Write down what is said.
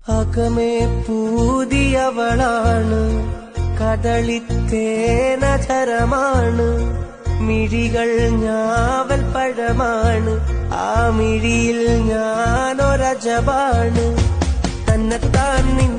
അകമേ പൂതിയവളാണ്, കദളിത്തേനധരമാണ്, മിഴികൾ ഞാവൽ പഴമാണ്, ആ മിഴിയിൽ ഞാനൊരജബാണ്. തന്നെത്താൻ